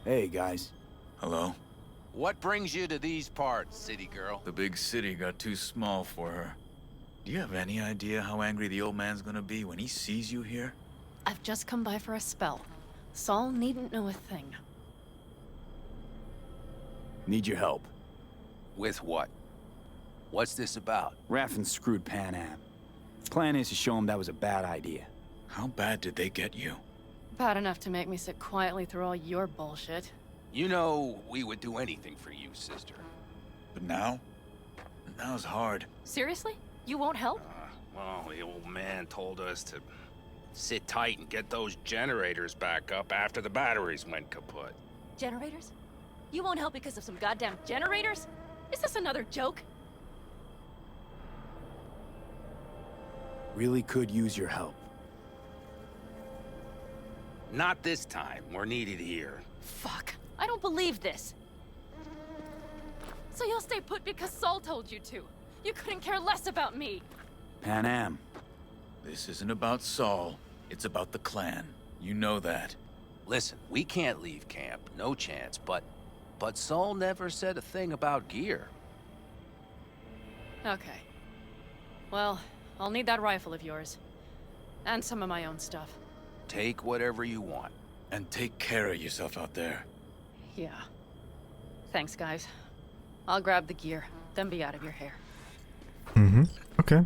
Hey, guys. Hello. What brings you to these parts, city girl? The big city got too small for her. Do you have any idea how angry the old man's gonna be when he sees you here? I've just come by for a spell. Saul needn't know a thing. Need your help. With what? What's this about? Raffen screwed Panam. Plan is to show him that was a bad idea. How bad did they get you? Bad enough to make me sit quietly through all your bullshit. You know, we would do anything for you, sister. But now? Now's hard. Seriously? You won't help? Well, the old man told us to sit tight and get those generators back up after the batteries went kaput. Generators? You won't help because of some goddamn generators? Is this another joke? Really could use your help. Not this time. We're needed here. Fuck. I don't believe this. So you'll stay put because Saul told you to. You couldn't care less about me. Panam, this isn't about Saul. It's about the clan. You know that. Listen, we can't leave camp. No chance, but Saul never said a thing about gear. Okay. Well, I'll need that rifle of yours. And some of my own stuff. Take whatever you want. And take care of yourself out there. Yeah. Thanks, guys. I'll grab the gear, then be out of your hair. Mhm. Okay.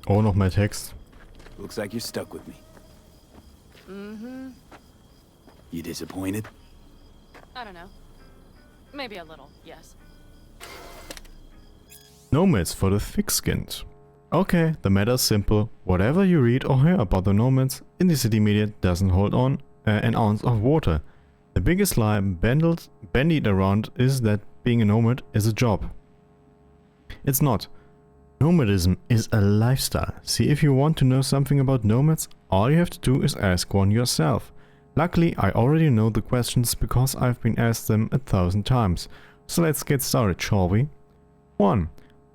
Oh, noch mehr Text. Looks like you're stuck with me. Mm-hmm. You disappointed? I don't know. Maybe a little, yes. Nomads for the thick-skinned. Okay, the matter's simple. Whatever you read or hear about the nomads in the city media doesn't hold on an ounce of water. The biggest lie bandied around is that being a nomad is a job. It's not. Nomadism is a lifestyle. See, if you want to know something about nomads, all you have to do is ask one yourself. Luckily, I already know the questions because I've been asked them 1,000 times. So let's get started, shall we? 1.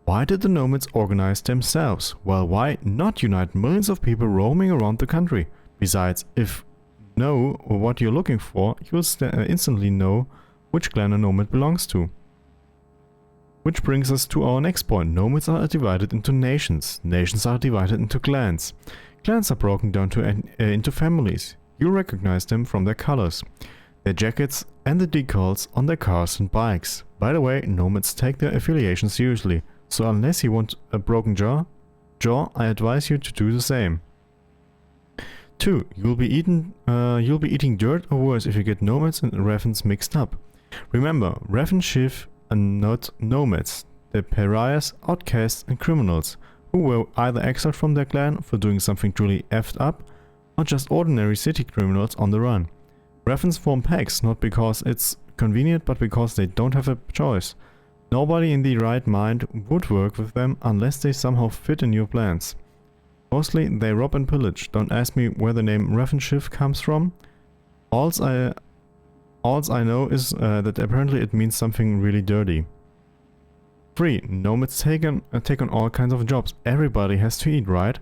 Why did the nomads organize themselves? Well, why not unite millions of people roaming around the country? Besides, if you know what you're looking for, you'll instantly know which clan a nomad belongs to. Which brings us to our next point. Nomads are divided into nations. Nations are divided into clans. Clans are broken down into families. You recognize them from their colors, their jackets and the decals on their cars and bikes. By the way, nomads take their affiliation seriously. So unless you want a broken jaw, I advise you to do the same. 2. You'll be eating dirt or worse if you get nomads and Raffens mixed up. Remember, Raffen Schiff are not nomads. They're pariahs, outcasts and criminals who were either exiled from their clan for doing something truly effed up or just ordinary city criminals on the run. Raffens form packs not because it's convenient but because they don't have a choice. Nobody in the right mind would work with them unless they somehow fit in your plans. Mostly they rob and pillage. Don't ask me where the name Raffen Schiff comes from. Alls I know is that apparently it means something really dirty. 3. Nomads take on all kinds of jobs. Everybody has to eat, right?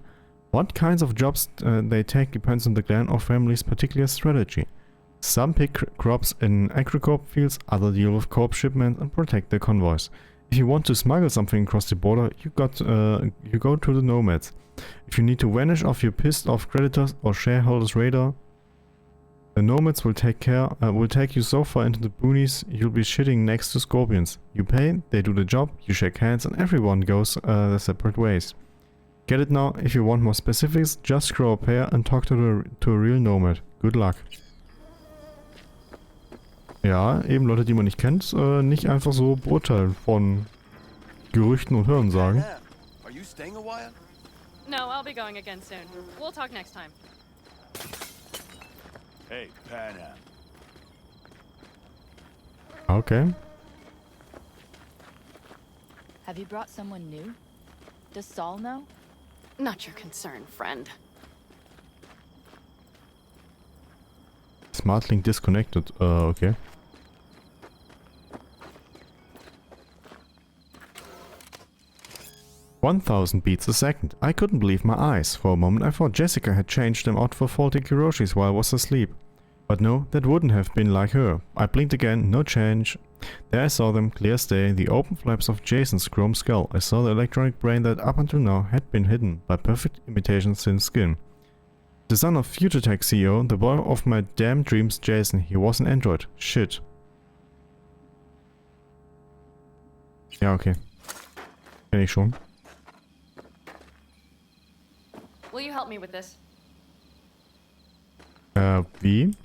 What kinds of jobs they take depends on the clan or family's particular strategy. Some pick crops in agricorp fields, others deal with corp shipments and protect their convoys. If you want to smuggle something across the border, you go to the nomads. If you need to vanish off your pissed off creditors or shareholders' radar, the nomads will take you so far into the boonies you'll be shitting next to scorpions. You pay, they do the job, you shake hands, and everyone goes their separate ways. Get it now? If you want more specifics, just grow a pair and talk to a real nomad. Good luck. Ja, eben Leute, die man nicht kennt, nicht einfach so beurteilen von Gerüchten und Hörensagen. Are you staying a while? No, I'll be going again soon. We'll talk next time. Hey, Panam. Okay. Have you brought someone new? Does Saul know? Not your concern, friend. Smart link disconnected. Okay. "1,000 beats a second. I couldn't believe my eyes. For a moment I thought Jessica had changed them out for faulty Kiroshis while I was asleep. But no, that wouldn't have been like her. I blinked again, no change. There I saw them, clear as day, the open flaps of Jason's chrome skull. I saw the electronic brain that up until now had been hidden by perfect imitation thin skin. The son of Future Tech CEO, the boy of my damn dreams, Jason. He was an android. Shit." Ja, okay. Kenn ich schon. Will you help me with this? Wie?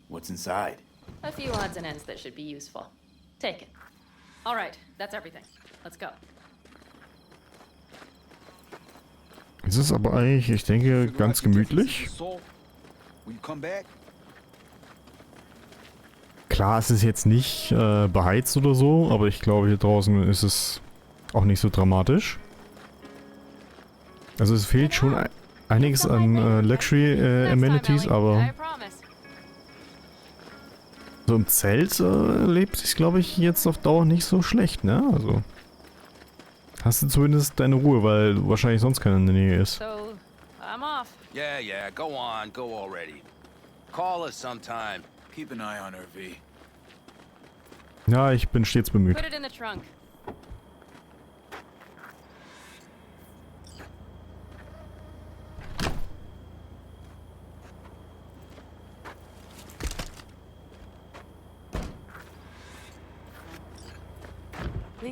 What's inside? A few odds and ends that should be useful. Take it. All right, that's everything. Let's go. Es ist aber eigentlich, ich denke, ganz gemütlich. Klar, es ist jetzt nicht beheizt oder so, aber ich glaube, hier draußen ist es auch nicht so dramatisch. Also es fehlt schon einiges an Luxury Amenities, aber so im Zelt lebt sich, glaube ich, jetzt auf Dauer nicht so schlecht, ne? Also hast du zumindest deine Ruhe, weil wahrscheinlich sonst keiner in der Nähe ist. So, I'm off. Yeah, go on, go already. Call us sometime. Keep an eye on her, V. Ja, ich bin stets bemüht. Put it in the trunk.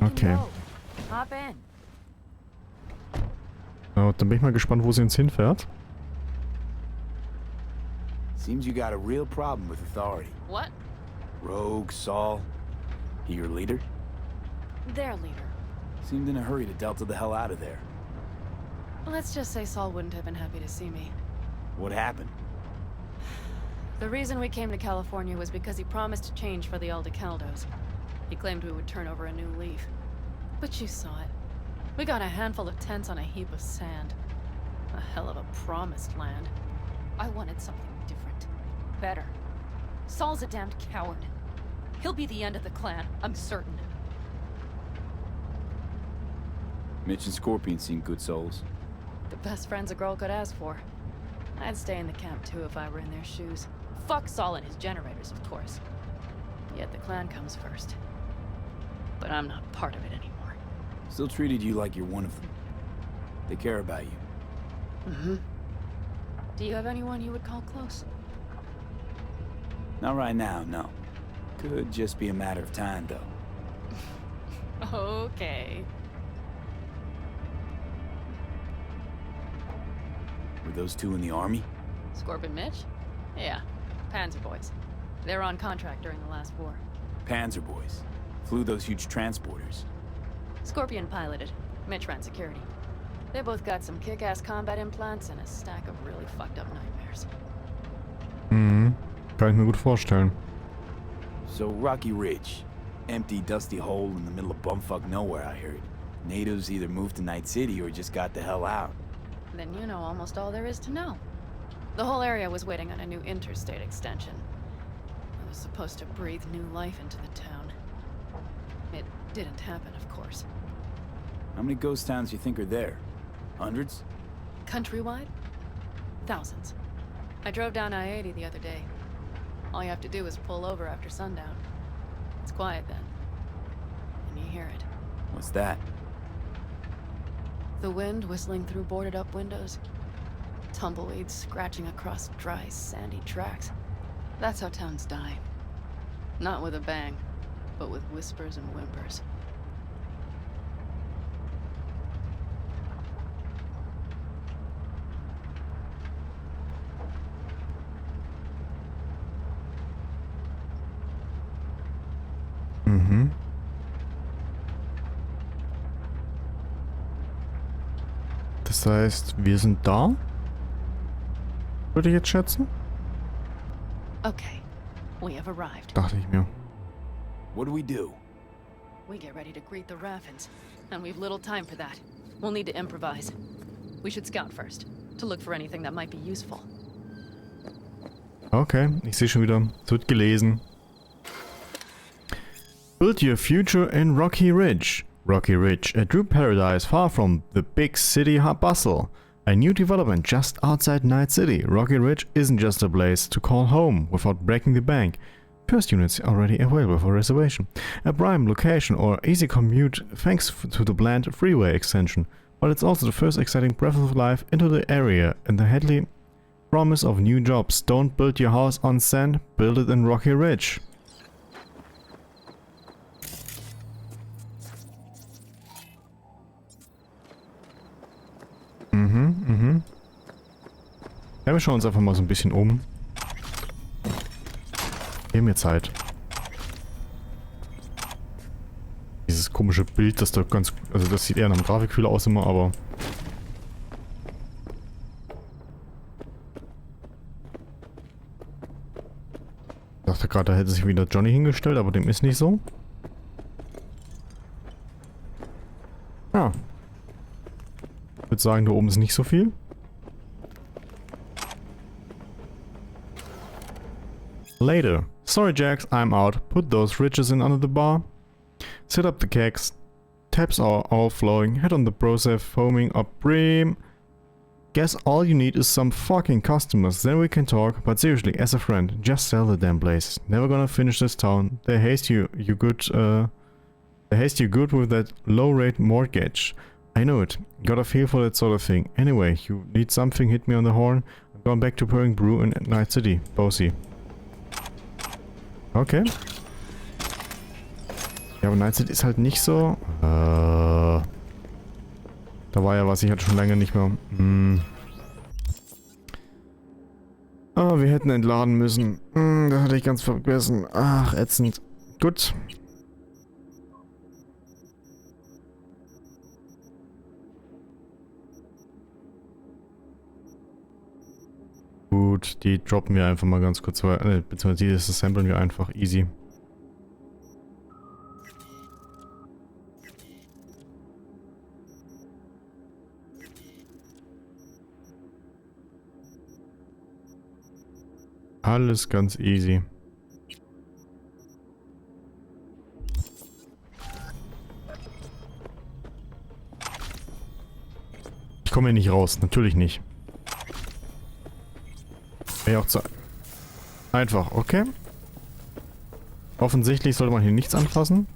Okay. Hop in. Ja, dann bin ich mal gespannt, wo sie uns hinfährt. Seems you got a real problem with authority. What? Rogue, Saul. He your leader? Their leader. Seemed in a hurry to delta the hell out of there. Let's just say Saul wouldn't have been happy to see me. What happened? The reason we came to California was because he promised to change for the Aldecaldos. He claimed we would turn over a new leaf. But you saw it. We got a handful of tents on a heap of sand. A hell of a promised land. I wanted something different. Better. Saul's a damned coward. He'll be the end of the clan, I'm certain. Mitch and Scorpion seem good souls. The best friends a girl could ask for. I'd stay in the camp too if I were in their shoes. Fuck Saul and his generators, of course. Yet the clan comes first. But I'm not part of it anymore. Still treated you like you're one of them. They care about you. Mm-hmm. Do you have anyone you would call close? Not right now, no. Could just be a matter of time, though. Okay. Were those two in the army? Scorpion Mitch? Yeah. Panzer boys. They were on contract during the last war. Panzer boys. Flew those huge transporters. Scorpion piloted. Mitch ran security. They both got some kick-ass combat implants and a stack of really fucked up nightmares. Mhm. Kann ich mir gut vorstellen. So Rocky Ridge. Empty, dusty hole in the middle of bumfuck nowhere, I heard. Natives either moved to Night City or just got the hell out. Then you know almost all there is to know. The whole area was waiting on a new interstate extension. It was supposed to breathe new life into the town. It didn't happen, of course. How many ghost towns you think are there? Hundreds? Countrywide? Thousands. I drove down I-80 the other day. All you have to do is pull over after sundown. It's quiet then. And you hear it. What's that? The wind whistling through boarded-up windows. Tumbleweeds scratching across dry, sandy tracks. That's how towns die. Not with a bang, but with whispers and whimpers. Mhm. Das heißt, wir sind da? Würde ich jetzt schätzen? Okay, we have arrived. Dachte ich mir. What do? We get ready to greet the Raffens, and we've little time for that. We'll need to improvise. We should scout first, to look for anything that might be useful. Okay, ich sehe schon wieder. Es wird gelesen. Build your future in Rocky Ridge. Rocky Ridge, a true paradise far from the big city bustle. A new development just outside Night City. Rocky Ridge isn't just a place to call home without breaking the bank. First units already available for reservation. A prime location or easy commute thanks to the planned freeway extension. But it's also the first exciting breath of life into the area and the deadly promise of new jobs. Don't build your house on sand, build it in Rocky Ridge. Ja, wir schauen uns einfach mal so ein bisschen um. Gib mir Zeit. Dieses komische Bild, das da ganz... Also das sieht eher nach einem Grafikfehler aus immer, aber... Ich dachte gerade, da hätte sich wieder Johnny hingestellt, aber dem ist nicht so. Ja. Ich würde sagen, da oben ist nicht so viel. Later. Sorry Jax, I'm out. Put those ridges in under the bar. Set up the kegs. Taps are all flowing. Head on the process, foaming up brim. Guess all you need is some fucking customers. Then we can talk. But seriously, as a friend, just sell the damn place. Never gonna finish this town. They haste you good. They haste you good with that low-rate mortgage. I know it. Got a feel for that sort of thing. Anyway, you need something? Hit me on the horn. I'm going back to Purring Brew in Night City. Bossy. Okay. Ja, aber Night City ist halt nicht so... Da war ja was, ich hatte schon lange nicht mehr... Ah, wir hätten entladen müssen. Das hatte ich ganz vergessen. Ach, ätzend. Gut. Gut, die droppen wir einfach mal ganz kurz, beziehungsweise die assemblen wir einfach easy. Alles ganz easy. Ich komme hier nicht raus, natürlich nicht. Wäre auch zu einfach, okay. Offensichtlich sollte man hier nichts anfassen.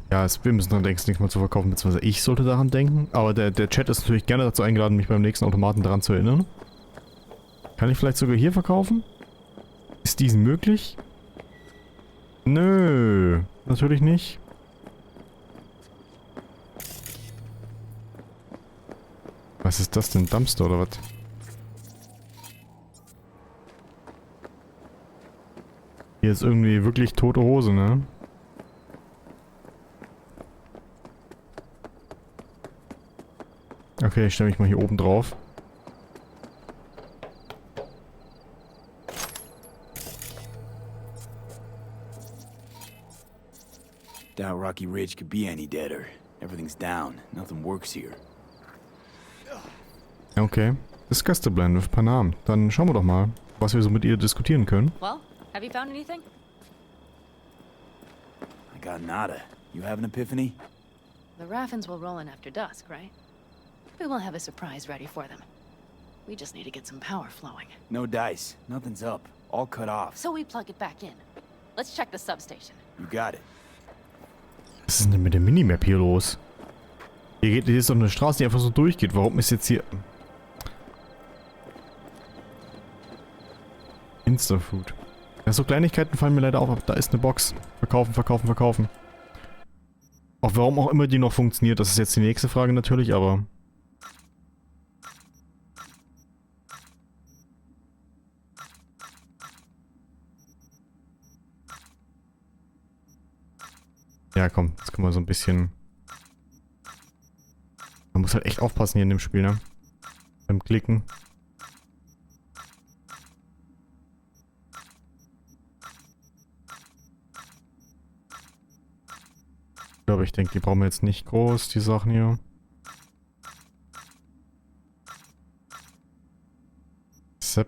Ja, wir müssen dann nichts mehr zu verkaufen, beziehungsweise ich sollte daran denken. Aber der Chat ist natürlich gerne dazu eingeladen, mich beim nächsten Automaten daran zu erinnern. Kann ich vielleicht sogar hier verkaufen? Ist dies möglich? Nö, natürlich nicht. Was ist das denn? Dumpster oder was? Hier ist irgendwie wirklich tote Hose, ne? Okay, ich stelle mich mal hier oben drauf. Doubt Rocky Ridge could be any deader. Everything's down. Nothing works here. Okay. Discuss the blend with Panam. Dann schauen wir doch mal, was wir so mit ihr diskutieren können. Well, have you found anything? I got nada. You have an epiphany? The Raffens will roll in after dusk, right? We will have a surprise ready for them. We just need to get some power flowing. No dice. Nothing's up. All cut off. So we plug it back in. Let's check the substation. You got it. Was ist denn mit der Minimap hier los? Hier ist doch eine Straße, die einfach so durchgeht. Warum ist jetzt hier... Instafood. Ja, so Kleinigkeiten fallen mir leider auf, aber da ist eine Box. Verkaufen, verkaufen, verkaufen. Auch warum auch immer die noch funktioniert, das ist jetzt die nächste Frage natürlich, aber... Ja, komm, jetzt können wir so ein bisschen... Man muss halt echt aufpassen hier in dem Spiel, ne? Beim Klicken. Aber ich denke, die brauchen wir jetzt nicht groß, die Sachen hier.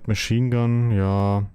Machine Gun, ja.